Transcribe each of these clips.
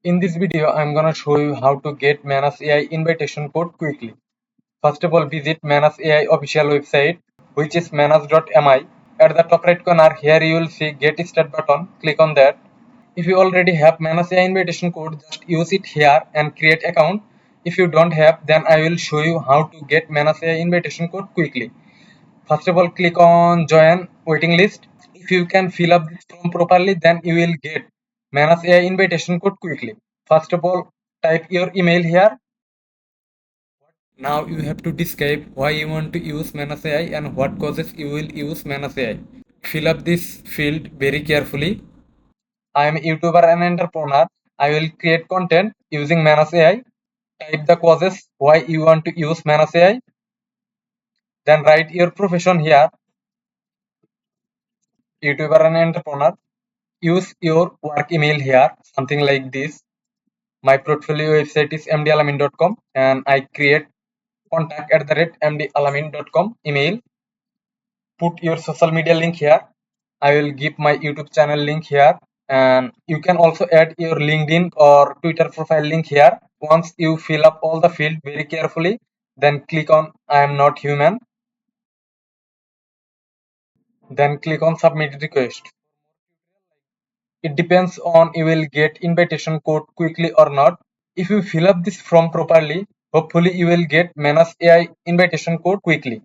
In this video, I'm gonna show you how to get Manus AI invitation code quickly. First of all, visit Manus AI official website, which is manus.mi. At the top right corner, here you will see Get Start button. Click on that. If you already have Manus AI invitation code, just use it here and create account. If you don't have, then I will show you how to get Manus AI invitation code quickly. First of all, click on Join waiting list. If you can fill up this form properly, then you will get Manus AI invitation code quickly. First of all, type your email here. Now you have to describe why you want to use Manus AI and what causes you will use Manus AI. Fill up this field very carefully. I am a YouTuber and entrepreneur. I will create content using Manus AI. Type the causes why you want to use Manus AI. Then write your profession here, YouTuber and entrepreneur. Use your work email here, something like this. My portfolio website is mdalamin.com and I create contact@mdalamin.com email. Put your social media link here. I will give my YouTube channel link here, and you can also add your LinkedIn or Twitter profile link here. Once you fill up all the field very carefully, then click on I am not human. Then click on submit request. It depends on you will get invitation code quickly or not. If you fill up this form properly, hopefully you will get Manus AI invitation code quickly.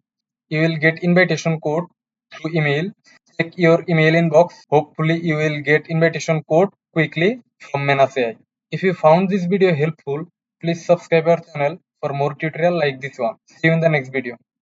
You will get invitation code through email. Check your email inbox. Hopefully you will get invitation code quickly from Manus AI. If you found this video helpful, please subscribe our channel for more tutorial like this one. See you in the next video.